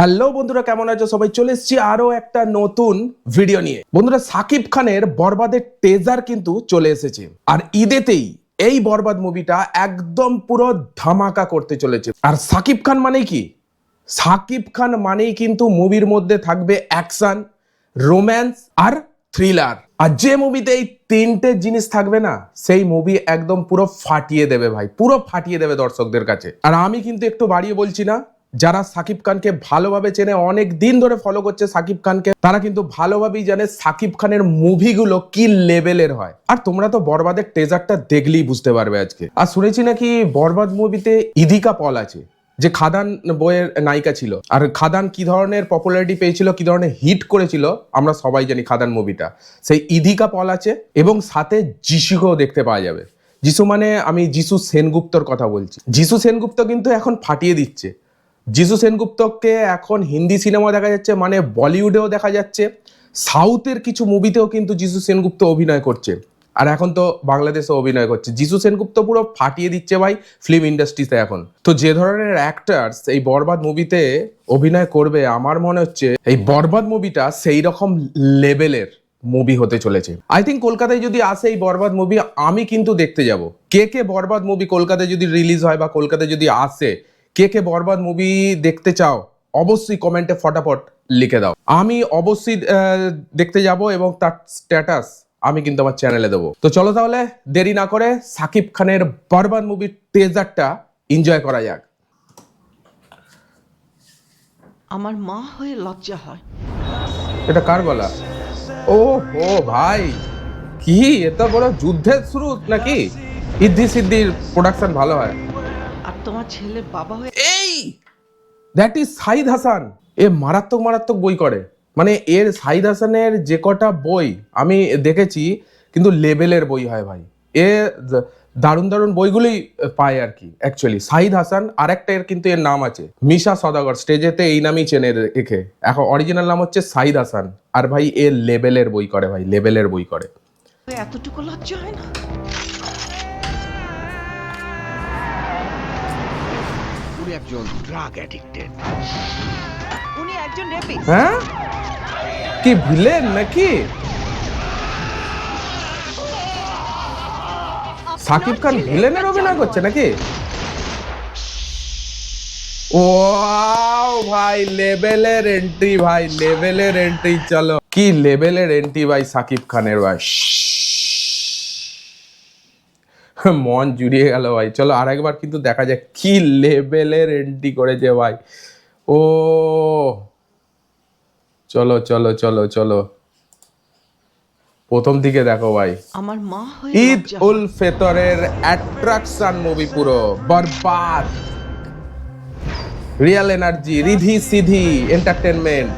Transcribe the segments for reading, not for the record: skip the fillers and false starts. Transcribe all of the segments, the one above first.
Hello বন্ধুরা, কেমন আছো সবাই? চলে এসেছি আরো একটা নতুন ভিডিও নিয়ে। বন্ধুরা, সাকিব খানের বরবাদের টেজার কিন্তু চলে এসেছে, আর ঈদেতেই এই বরবাদ মুভিটা একদম পুরো ধামাকা করতে চলেছে। আর সাকিব খান মানেই কি? সাকিব খান মানেই কিন্তু মুভির মধ্যে থাকবে অ্যাকশন, রোম্যান্স আর থ্রিলার। আর যে মুভিতে এই তিনটে জিনিস থাকবে না, সেই মুভি একদম পুরো ফাটিয়ে দেবে ভাই, পুরো ফাটিয়ে দেবে দর্শকদের কাছে। আর আমি কিন্তু একটু বাড়িয়ে বলছি না, যারা সাকিব খানকে ভালোভাবে চেনে, অনেক দিন ধরে ফলো করছে সাকিব খানকে, তারা কিন্তু ভালোভাবেই জানে সাকিব খানের মুভিগুলো কি লেভেলের হয়। আর তোমরা তো বরবাদের টেজারটা দেখলেই বুঝতে পারবে আজকে। আর শুনেছি নাকি বরবাদ মুভিতে ইদিকা পল আছে, যে খাদান বইয়ের নায়িকা ছিল। আর খাদান কি ধরনের পপুলারিটি পেয়েছিল, কি ধরনের হিট করেছিল আমরা সবাই জানি খাদান মুভিটা। সেই ইদিকা পল আছে, এবং সাথে যিশুকেও দেখতে পাওয়া যাবে। যিশু মানে আমি যিশু সেনগুপ্তর কথা বলছি। যিশু সেনগুপ্ত কিন্তু এখন ফাটিয়ে দিচ্ছে। যিশু সেনগুপ্তকে এখন হিন্দি সিনেমা দেখা যাচ্ছে, মানে বলিউডেও দেখা যাচ্ছে, সাউথের কিছু মুভিতেও কিন্তু যিশু সেনগুপ্ত অভিনয় করছে। আর এখন তো বাংলাদেশে অভিনয় করছে। যিশু সেনগুপ্ত পুরো ফাটিয়ে দিচ্ছে ভাই ফিল্ম ইন্ডাস্ট্রিতে এখন। তো যে ধরনের অ্যাক্টার্স এই বরবাদ মুভিতে অভিনয় করবে, আমার মনে হচ্ছে এই বরবাদ মুভিটা সেই রকম লেভেলের মুভি হতে চলেছে। আই থিঙ্ক কলকাতায় যদি আসে এই বরবাদ মুভি, আমি কিন্তু দেখতে যাব। কে কে বরবাদ মুভি কলকাতায় যদি রিলিজ হয় বা কলকাতায় যদি আসে, কে কে বরবাদ মুভি দেখতে চাও অবশ্যই কমেন্টে ফটাফট লিখে দাও। আমি অবশ্যই দেখতে যাব, এবং তার স্ট্যাটাস আমি কিন্তু আমার চ্যানেলে দেবো। তো চলো তাহলে দেরি না করে সাকিব খানের বরবাদ মুভির টেজারটা এনজয় করা যাক। আমার মা হয়ে লজ্জা হয়। এটা কার গলা? ও ও ভাই, কি এত বড় যুদ্ধের শুরু নাকি? ইদ্দি সিদ্দির প্রোডাকশন ভালো হয়। আর তোমার ছেলে বাবা হয়ে এই দ্যাট ইজ সাইদ হাসান। এ মারাত্মক মারাত্মক বই করে, মানে এর সাইদ হাসানের যে কটা বই আমি দেখেছি, কিন্তু লেভেলের বই হয় ভাই। এ দারুণ দারুণ বইগুলোই পায় আর কি। অ্যাকচুয়ালি সাইদ হাসান, আর একটা এর কিন্তু এর নাম আছে মিশা সদাগর, স্টেজেতে এই নামই চেনে একে। এখন অরিজিনাল নাম হচ্ছে সাইদ হাসান। আর ভাই এ লেভেলের বই করে ভাই, লেভেলের বই করে। এতটুকু লজ্জা হয় না? উনি একজন ড্রাগ অ্যাডিক্টেড। উনি একজন রেপিস্ট। হ্যাঁ, কি ভিলেন নাকি? সাকিব খান ভিলেনের অভিনয় করছে নাকি? ওয়াও ভাই, লেভেলের এন্ট্রি ভাই, লেভেলের এন্ট্রি। চলো, কি লেভেলের এন্ট্রি ভাই সাকিব খানের ভাই, মন জুড়িয়ে গেল ভাই। চলো আরেকবার কিন্তু দেখা যাক কি লেভেলের এন্ট্রি করেছে ভাই। ও চলো চলো চলো চলো, প্রথম দিকে দেখো ভাই। আমার মা হয়ে ঈদ লজ্জা উল হয়। ফিতরের অ্যাট্রাকশন মুভি, পুরো বরবাদ। Real energy, Riddhi Siddhi entertainment,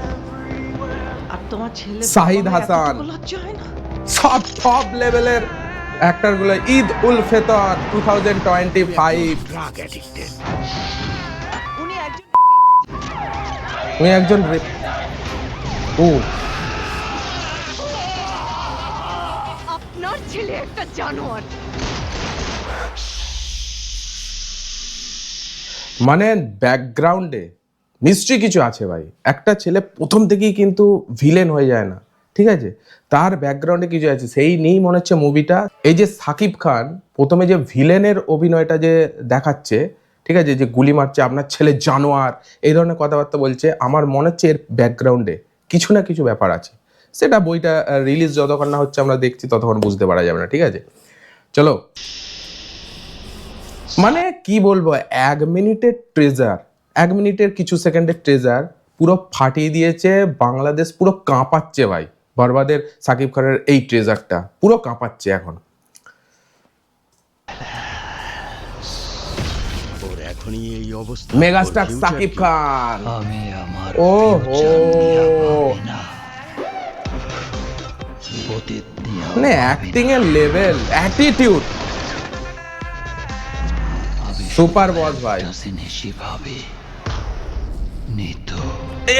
আর তোমার ছেলে শাহিদ বাবা হয়ে হাসান, এতটুকু লজ্জা হয় না? সব টপ লেভেলের অ্যাক্টর গুলো। ঈদ উল ফিতর 2025। Drug addicted. উনি একজন উনি একজন ও আপনার ছেলে একটা জানোয়ার। মানে ব্যাকগ্রাউন্ডে নিশ্চয়ই কিছু আছে ভাই। একটা ছেলে প্রথম থেকেই কিন্তু ভিলেন হয়ে যায় না, ঠিক আছে? তার ব্যাকগ্রাউন্ডে কিছু আছে, সেই নিয়েই মনে হচ্ছে মুভিটা। এই যে সাকিব খান প্রথমে যে ভিলেনের অভিনয়টা যে দেখাচ্ছে, ঠিক আছে, যে গুলি মারছে, আপনার ছেলে জানোয়ার, এই ধরনের কথাবার্তা বলছে, আমার মনে হচ্ছে এর ব্যাকগ্রাউন্ডে কিছু না কিছু ব্যাপার আছে। সেটা বইটা রিলিজ যতক্ষণ না হচ্ছে আমরা দেখছি ততক্ষণ বুঝতে পারা যাবে না, ঠিক আছে? চলো, মানে কি বলবো, 1 মিনিটের ট্রেজার, 1 মিনিটের কিছু সেকেন্ডের ট্রেজার পুরো ফাটিয়ে দিয়েছে। বাংলাদেশ পুরো কাঁপাচ্ছে ভাই, বরবাদের সাকিব খানের এই ট্রেজারটা পুরো কাঁপাচ্ছে এখন। ওর এখনই এই অবস্থা। মেগাস্টার ওর future সাকিব কি? খান। আমি আমার ও ফিউচার নিয়ে হো, ভাবি না, অতীত নিয়ে মানে অ্যাক্টিং এর লেভেল, অ্যাটিটিউড সুপার বস ভাই। নিশি ভাবি নিতো।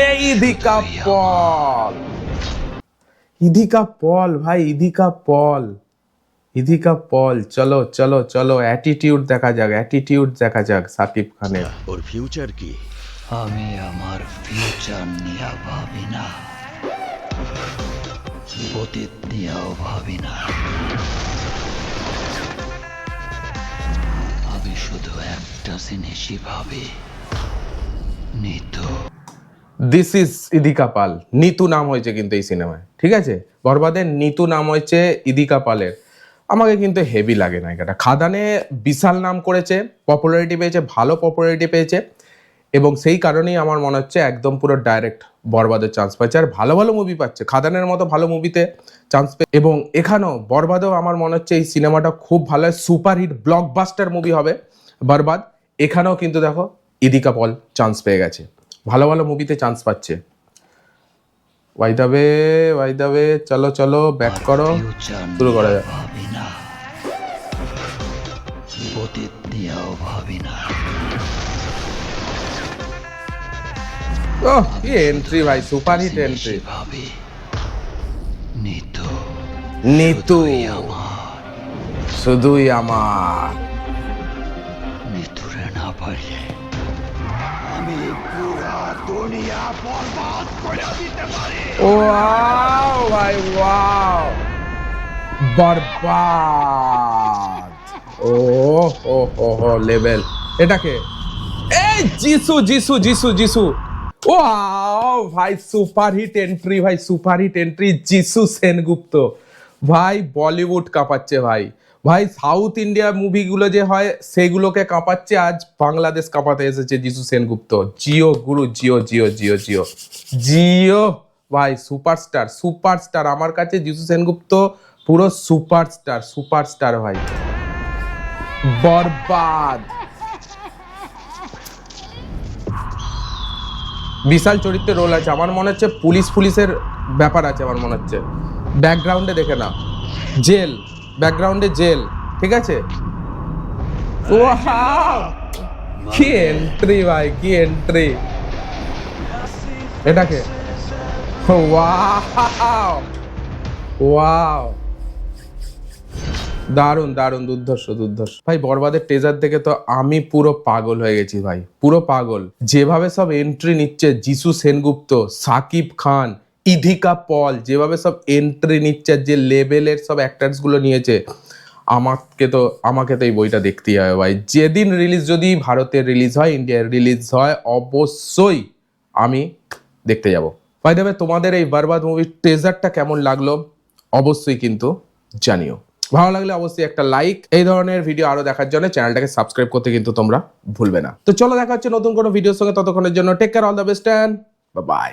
এই ইদিকা পল, ইদিকা পল ভাই, ইদিকা পল, ইদিকা পল। চলো চলো চলো, অ্যাটিটিউড দেখা যাক, অ্যাটিটিউড দেখা যাক সাকিব খানের। ওর ফিউচার কি? আমি আমার ফিউচার ফিউচার নিয়ে ভাবি না, অতীত নিয়েও ভাবি না, আমি শুধু একটা জিনিসই ভাবি, নিতু। দিস ইজ ইদিকা পাল। নিতু নাম হয়েছে কিন্তু এই সিনেমায়, ঠিক আছে? বরবাদের নিতু নাম হয়েছে ইদিকা পালের। আমাকে কিন্তু হেভি লাগে নায়িকাটা। খাদানে বিশাল নাম করেছে, পপুলারিটি পেয়েছে, ভালো পপুলারিটি পেয়েছে, এবং সেই কারণেই আমার মনে হচ্ছে একদম পুরো ডাইরেক্ট বরবাদের চান্স পাচ্ছে। আর ভালো ভালো মুভি পাচ্ছে, খাদানের মতো ভালো মুভিতে চান্স পেয়ে, এবং এখানেও বরবাদেও আমার মনে হচ্ছে এই সিনেমাটা খুব ভালো সুপারহিট ব্লকবাস্টার মুভি হবে বরবাদ। এখানেও কিন্তু দেখো ইদিকা পল চান্স পেয়ে গেছে, ভালো ভালো মুভিতে চান্স পাচ্ছে। ওয়াই দা ওয়ে, চলো চলো ব্যাক করো, ফিউচার শুরু করা যাক। ভাবি না, অতীত নিয়েও ভাবি না, ওহ কি এন্ট্রি ভাই, সুপারহিট এন্ট্রি। ভাবি, নিতু। নিতু আমার শুধুই আমার। নিতুরে না পারলে আমি পুরা দুনিয়া বরবাদ করে দিতে পারি। ওয়াও ভাই ওয়াও, বরবাদ। ও হো হো হো লেভেল। এটাকে এই যিশু যিশু যিশু যিশু, ওয়াও ভাই সুপারহিট এন্ট্রি, ভাই সুপারহিট এন্ট্রি যিশু সেনগুপ্ত। ভাই বলিউড কাঁপাচ্ছে ভাই। ভাই সাউথ ইন্ডিয়া মুভিগুলো যে হয় সেগুলোকে কাঁপাচ্ছে, আজ বাংলাদেশ কাঁপাতে এসেছে যিশু সেনগুপ্ত। জিও গুরু, জিও জিও জিও জিও জিও ভাই, সুপারস্টার সুপারস্টার। আমার কাছে যিশু সেনগুপ্ত পুরো সুপারস্টার সুপারস্টার ভাই। বরবাদ বিশাল চরিত্রের রোল আছে। আমার মনে হচ্ছে পুলিশের ব্যাপার আছে, আমার মনে হচ্ছে। ব্যাকগ্রাউন্ডে দেখে না, জেল, ব্যাকগ্রাউন্ডে জেল, ঠিক আছে? ওয়াও কি এন্ট্রি ভাই, কি এন্ট্রি। এটাকে ওয়াও ওয়াও, দারুণ দারুণ, দুর্ধর্ষ দুর্ধর্ষ ভাই। বরবাদের টেজার দেখে তো আমি পুরো পাগল হয়ে গেছি ভাই, পুরো পাগল। যেভাবে সব এন্ট্রি নিচ্ছে যিশু সেনগুপ্ত, সাকিব খান, ইদিকা পল, যেভাবে সব এন্ট্রি নিচ্ছে, যে লেভেলের সব অ্যাক্টার্স গুলো নিয়েছে, আমাকে তো এই বইটা দেখতেই হবে ভাই। যেদিন রিলিজ, যদি ভারতের রিলিজ হয়, ইন্ডিয়ার রিলিজ হয়, অবশ্যই আমি দেখতে যাব। ভাই দেবে, তোমাদের এই বরবাদ মুভির টেজারটা কেমন লাগলো অবশ্যই কিন্তু জানিও। ভালো লাগলে অবশ্যই একটা লাইক। এই ধরনের ভিডিও আরো দেখার জন্য চ্যানেলটাকে সাবস্ক্রাইব করতে কিন্তু তোমরা ভুলবে না। তো চলো দেখা হচ্ছে নতুন কোনো ভিডিওর সঙ্গে, ততক্ষণের জন্য take care, all the best and bye by.